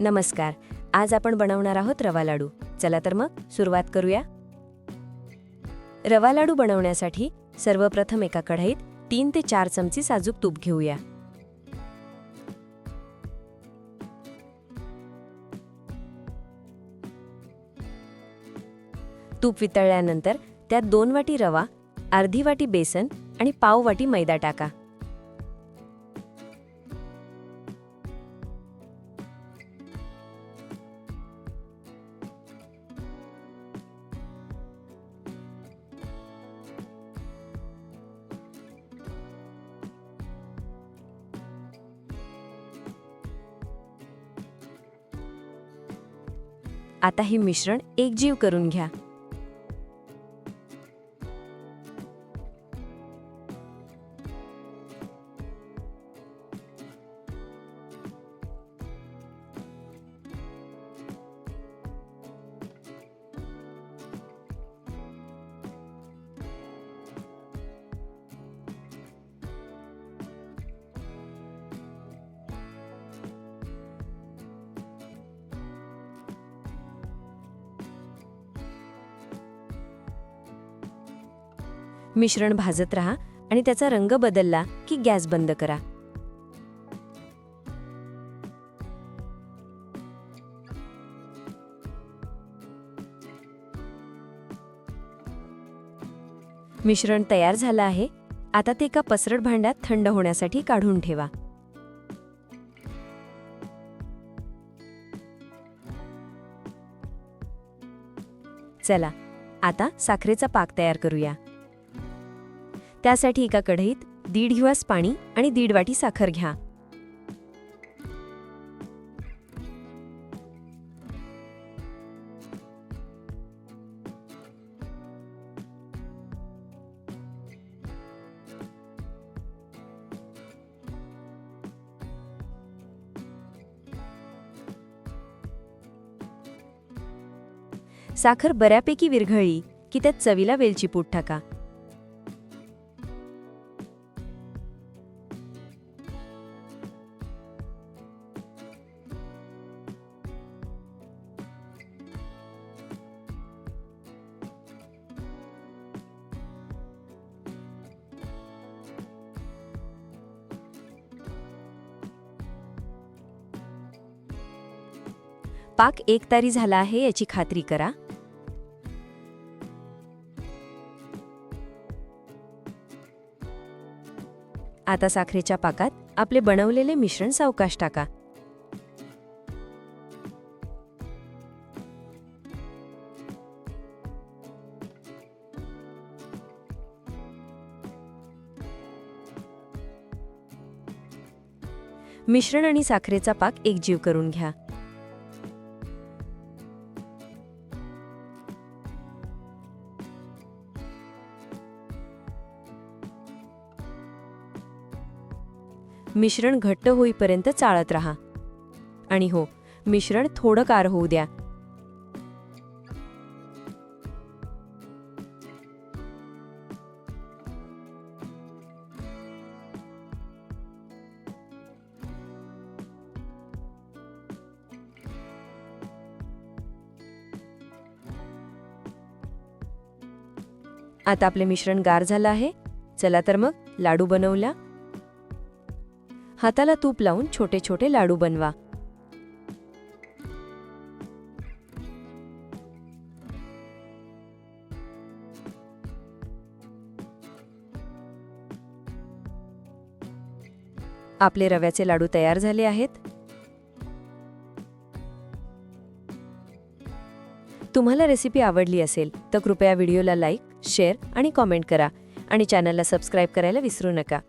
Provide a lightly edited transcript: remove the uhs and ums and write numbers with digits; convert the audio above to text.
नमस्कार. आज आपण बनवणार आहोत रवा लाडू. चला तर मग सुरुवात करूया. रवा लाडू बनवण्यासाठी सर्वप्रथम एका कढईत 3 ते 4 चमचे साजूक तूप घेऊया. तूप वितळल्यानंतर त्यात 2 वाटी रवा, अर्धी वाटी बेसन आणि पाव वाटी मैदा टाका. आता हे मिश्रण एकजीव करून घ्या. मिश्रण भाजत राहा आणि त्याचा रंग बदलला की गॅस बंद करा. मिश्रण तयार झालं आहे. आता ते एका पसरट भांड्यात थंड होण्यासाठी काढून ठेवा. चला आता साखरेचा पाक तयार करूया. त्यासाठी एका कढईत 1.5 ग्लास पाणी आणि 1.5 वाटी साखर घ्या. साखर बऱ्यापैकी विरघळली की त्यात चवीला वेलची पूड टाका. पाक एकतारी झाला आहे याची खात्री करा. आता साखरेच्या पाकात आपले बनवलेले मिश्रण सावकाश टाका. मिश्रण आणि साखरेचा पाक एकजीव करून घ्या. मिश्रण घट्ट होईपर्यंत चाळत राहा. आणि हो, मिश्रण थोडं गार होऊ द्या. आता आपले मिश्रण गार झालं आहे. चला तर मग लाडू बनवूया. हाताला तूप लावून छोटे छोटे लाडू बनवा. आपले रव्याचे लाडू तयार झाले आहेत. तुम्हाला रेसिपी आवडली असेल तर कृपया व्हिडिओला लाईक, शेअर आणि कॉमेंट करा आणि चॅनलला सबस्क्राईब करायला विसरू नका.